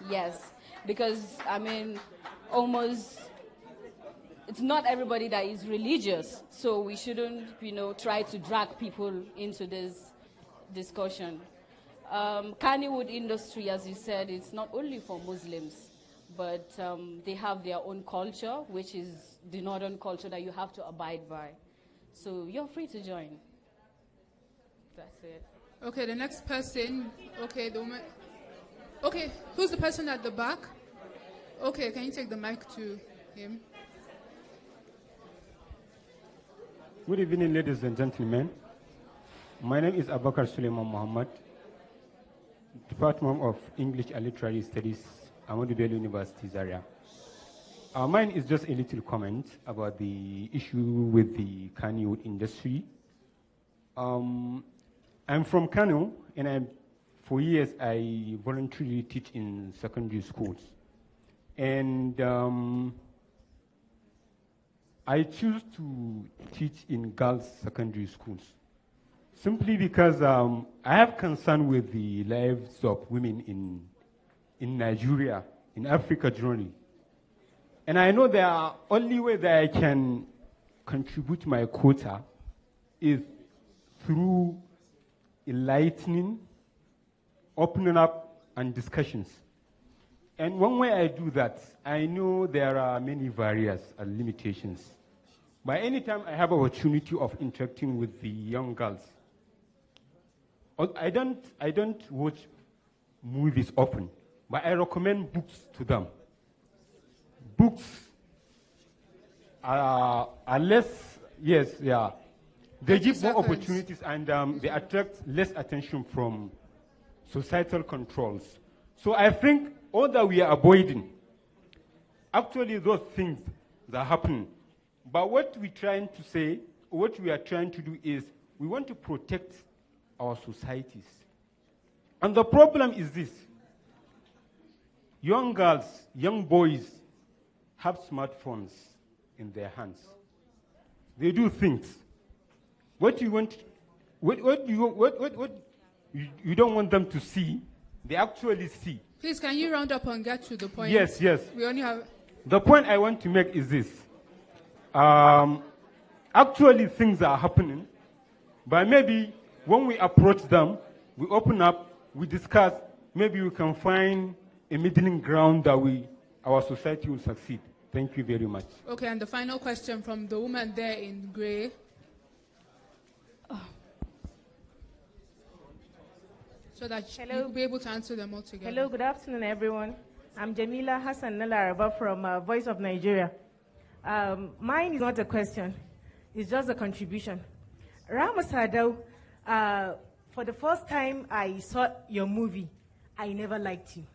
Yes, because, I mean, it's not everybody that is religious, so we shouldn't, try to drag people into this discussion. Kannywood industry, as you said, it's not only for Muslims, but they have their own culture, which is the northern culture that you have to abide by. So you're free to join. That's it. Okay, the next person. Okay, the woman. Okay, who's the person at the back? Okay, can you take the mic to him? Good evening, ladies and gentlemen. My name is Abakar Suleiman Muhammad, Department of English and Literary Studies, Ahmadu Bello University, Zaria. Mine is just a little comment about the issue with the Kannywood industry. I'm from Kano, and for years I voluntarily teach in secondary schools. And I choose to teach in girls' secondary schools simply because I have concern with the lives of women in Nigeria, in Africa generally. And I know the only way that I can contribute my quota is through enlightening, opening up, and discussions. And one way I do that, I know there are many barriers and limitations. By any time I have opportunity of interacting with the young girls, I don't watch movies often, but I recommend books to them. Books are less, yes, yeah. They give more opportunities and they attract less attention from societal controls. So I think all that we are avoiding, actually those things that happen. But what we're trying to say, what we are trying to do is we want to protect our societies. And the problem is this. Young girls, young boys have smartphones in their hands. They do things. What you want, what you don't want them to see, they actually see. Please, can you round up and get to the point? Yes, yes. We only have... The point I want to make is this. Actually, things are happening, but maybe when we approach them, we open up, we discuss, maybe we can find a middling ground that our society will succeed. Thank you very much. Okay, and the final question from the woman there in gray. So that you'll be able to answer them all together. Hello, good afternoon, everyone. I'm Jamila Hassan Nalaraba from Voice of Nigeria. Mine is not a question, it's just a contribution. Rahma Sadau, for the first time I saw your movie, I never liked you.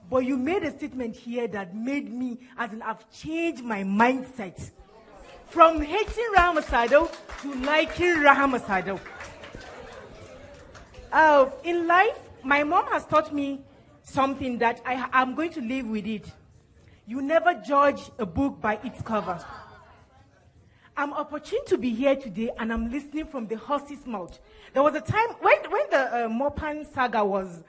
But you made a statement here that made me, as in I've changed my mindset. From hating Rahma Sadau to liking Rahma Sadau. In life, my mom has taught me something that I'm going to live with it. You never judge a book by its cover. I'm opportune to be here today, and I'm listening from the horse's mouth. There was a time when the Mopan saga was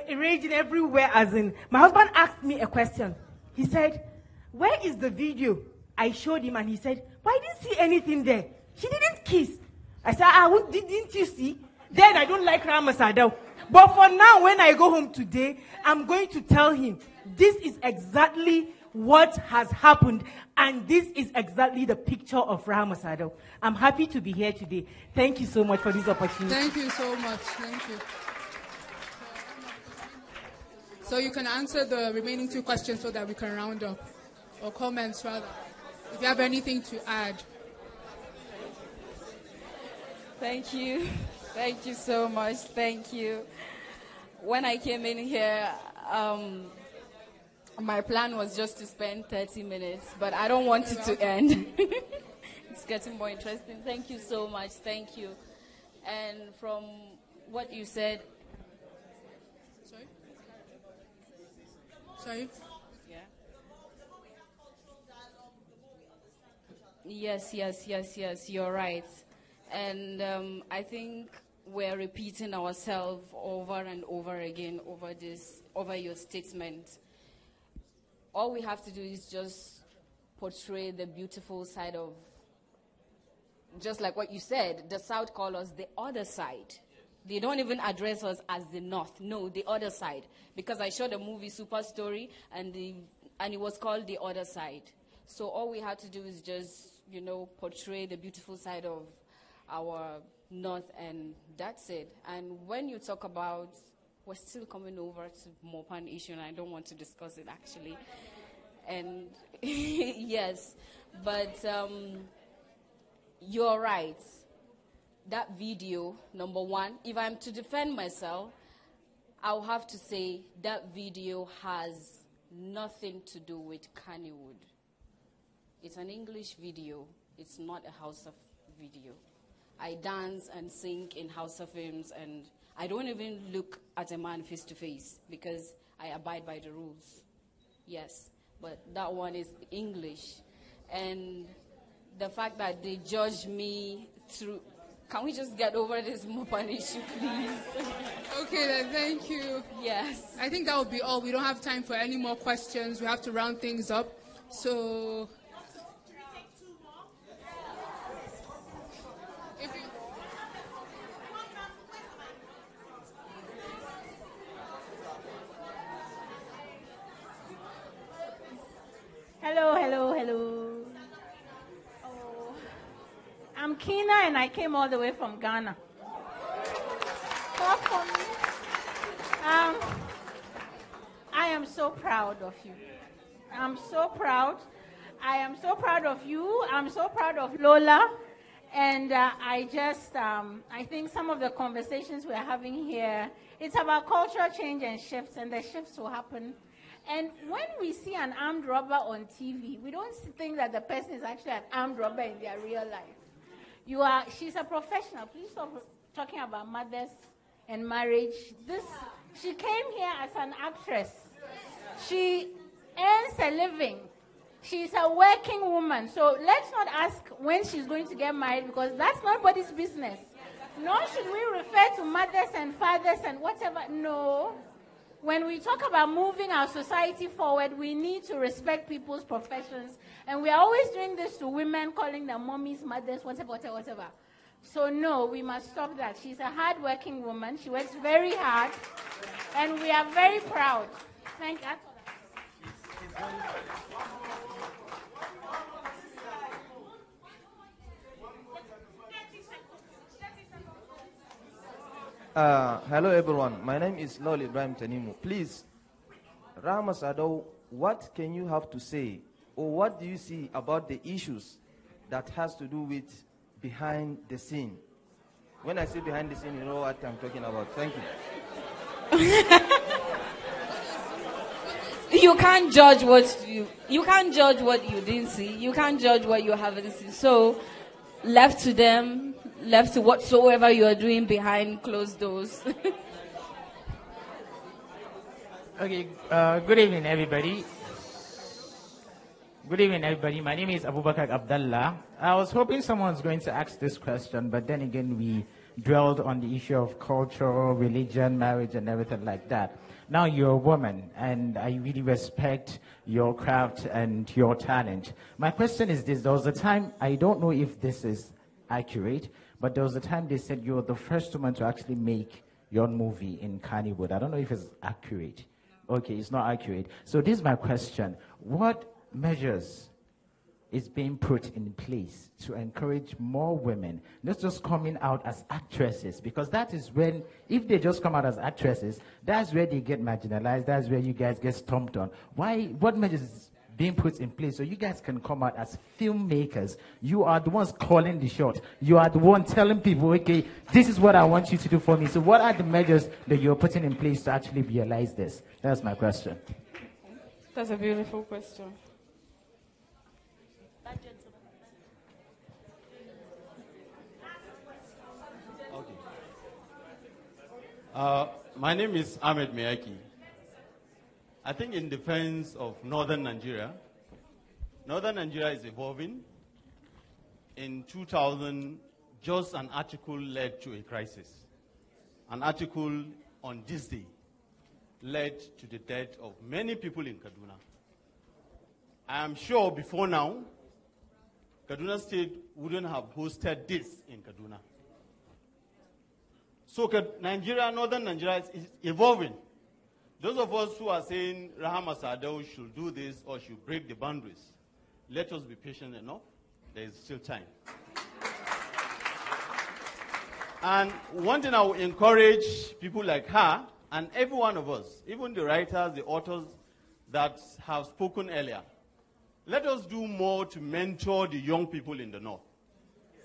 raging everywhere, as in, my husband asked me a question. He said, "Where is the video?" I showed him, and he said, "But I didn't see anything there. She didn't kiss." I said, didn't you see? Then I don't like Rahma Sadau. But for now, when I go home today, I'm going to tell him, this is exactly what has happened, and this is exactly the picture of Rahma Sadau. I'm happy to be here today. Thank you so much for this opportunity. Thank you so much. Thank you. So you can answer the remaining two questions so that we can round up. Or comments, rather. If you have anything to add. Thank you. Thank you so much. Thank you. When I came in here, my plan was just to spend 30 minutes, but I don't want it to end. It's getting more interesting. Thank you so much. Thank you. And from what you said... Sorry? Sorry? Yes, you're right. And I think we're repeating ourselves over and over again over your statement. All we have to do is just portray the beautiful side of, just like what you said, the South call us the other side. They don't even address us as the North. No, the other side. Because I showed a movie, Super Story, and it was called The Other Side. So all we had to do is just, portray the beautiful side of our North, and that's it. And when you talk about, we're still coming over to Mopan issue, and I don't want to discuss it actually. And yes, but you're right. That video, number one, if I'm to defend myself, I'll have to say that video has nothing to do with Kannywood. It's an English video. It's not a House of video. I dance and sing in House of Films, and I don't even look at a man face to face because I abide by the rules. Yes, but that one is English. And the fact that they judge me through... Can we just get over this Mopan issue, please? Okay, then, thank you. Yes. I think that will be all. We don't have time for any more questions. We have to round things up. So... Hello. Oh, I'm Kina, and I came all the way from Ghana. Clap for me. I am so proud of you. I'm so proud. I am so proud of you. I'm so proud of Lola. And I think some of the conversations we're having here, it's about cultural change and shifts, and the shifts will happen. And when we see an armed robber on TV, we don't think that the person is actually an armed robber in their real life. She's a professional. Please stop talking about mothers and marriage. She came here as an actress. She earns a living. She's a working woman. So let's not ask when she's going to get married, because that's nobody's business. Nor should we refer to mothers and fathers and whatever. No. When we talk about moving our society forward, we need to respect people's professions. And we are always doing this to women, calling them mommies, mothers, whatever. So no, we must stop that. She's a hard-working woman. She works very hard. And we are very proud. Thank you. Hello everyone, my name is Lol Ibrahim Tanimu. Please, Rahma Sadau, what can you have to say, or what do you see about the issues that has to do with behind the scene? When I say behind the scene, you know what I'm talking about. Thank you. You can't judge what you didn't see. You can't judge what you haven't seen. So, left to whatsoever you are doing behind closed doors. Okay, good evening, everybody. My name is Abubakar Abdallah. I was hoping someone's going to ask this question, but then again, we dwelled on the issue of culture, religion, marriage, and everything like that. Now, you're a woman, and I really respect your craft and your talent. My question is this. There was a time, I don't know if this is accurate, but there was a time they said you were the first woman to actually make your movie in Kannywood. I don't know if it's accurate. Okay, it's not accurate. So this is my question. What measures is being put in place to encourage more women, not just coming out as actresses? Because that is when, if they just come out as actresses, that's where they get marginalized. That's where you guys get stomped on. What measures is being put in place so you guys can come out as filmmakers? You are the ones calling the shot. You are the one telling people, okay, this is what I want you to do for me. So what are the measures that you're putting in place to actually realize this? That's my question. That's a beautiful question. My name is Ahmed Meyaki. I think in defense of northern Nigeria is evolving. In 2000, just an article led to a crisis. An article on this day led to the death of many people in Kaduna. I am sure before now, Kaduna State wouldn't have hosted this in Kaduna. So northern Nigeria is evolving. Those of us who are saying Rahama Sadao should do this or should break the boundaries, let us be patient enough. There is still time. And one thing I will encourage people like her and every one of us, even the writers, the authors that have spoken earlier, let us do more to mentor the young people in the North.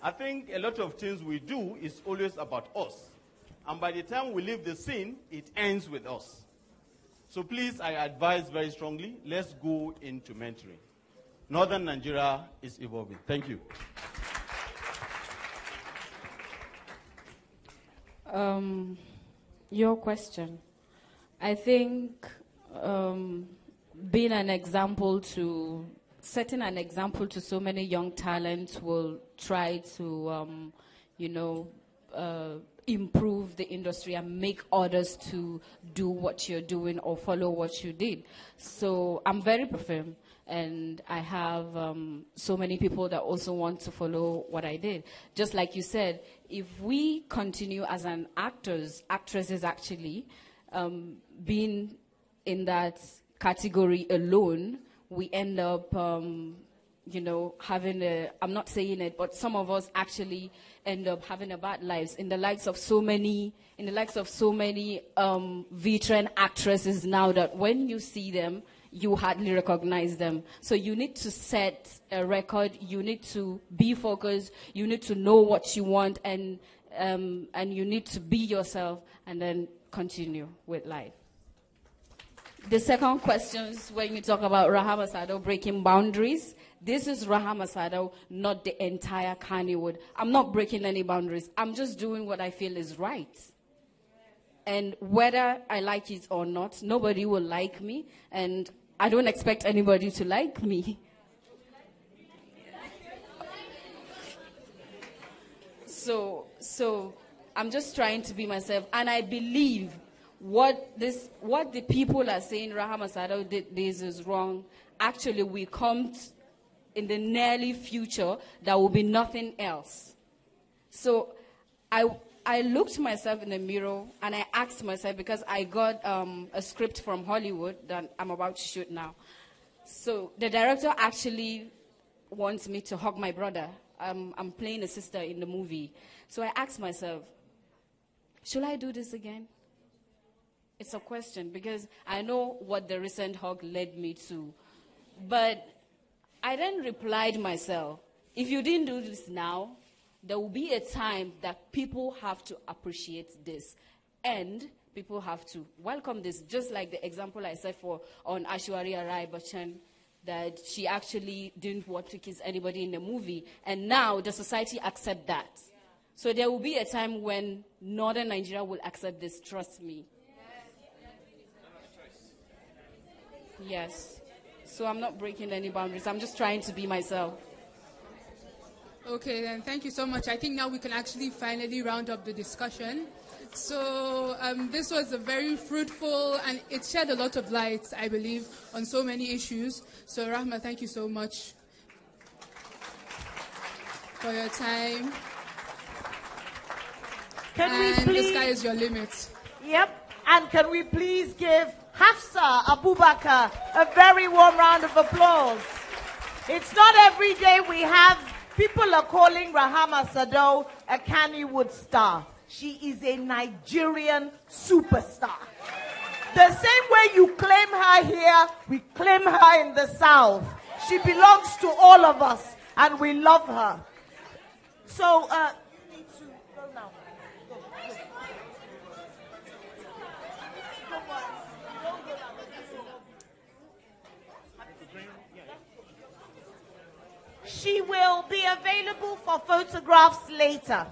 I think a lot of things we do is always about us. And by the time we leave the scene, it ends with us. So please, I advise very strongly, let's go into mentoring. Northern Nigeria is evolving. Thank you. Your question. I think being an example setting an example to so many young talents will try to, improve the industry and make others to do what you're doing or follow what you did. So I'm very firm, and I have so many people that also want to follow what I did. Just like you said, if we continue as an actresses actually, being in that category alone, we end up having I'm not saying it, but some of us actually end up having a bad lives in the likes of so many veteran actresses now that when you see them, you hardly recognize them. So you need to set a record, you need to be focused, you need to know what you want, and you need to be yourself and then continue with life. The second question is when you talk about Rahama Sadao breaking boundaries. This is Rahama Sadao, not the entire Kannywood. I'm not breaking any boundaries. I'm just doing what I feel is right. And whether I like it or not, nobody will like me. And I don't expect anybody to like me. So I'm just trying to be myself. And I believe what the people are saying Rahama Sadao did this is wrong. Actually, we come in the nearly future, there will be nothing else. So I looked myself in the mirror and I asked myself, because I got a script from Hollywood that I'm about to shoot now. So the director actually wants me to hug my brother. I'm playing a sister in the movie. So I asked myself, should I do this again? It's a question because I know what the recent hug led me to. But I then replied myself, if you didn't do this now, there will be a time that people have to appreciate this. And people have to welcome this. Just like the example I said on Aishwarya Rai Bachchan, that she actually didn't want to kiss anybody in the movie. And now the society accept that. So there will be a time when Northern Nigeria will accept this, trust me. Yes. So I'm not breaking any boundaries. I'm just trying to be myself. Okay, then thank you so much. I think now we can actually finally round up the discussion. So this was a very fruitful, and it shed a lot of light, I believe, on so many issues. So Rahma, thank you so much for your time. The sky is your limit. Yep. And can we please give Hafsa Abubakar a very warm round of applause. It's not every day we have people are calling Rahama Sadao a Kannywood star. She is a Nigerian superstar. The same way you claim her here, we claim her in the South. She belongs to all of us, and we love her. So, you need to go now. She will be available for photographs later.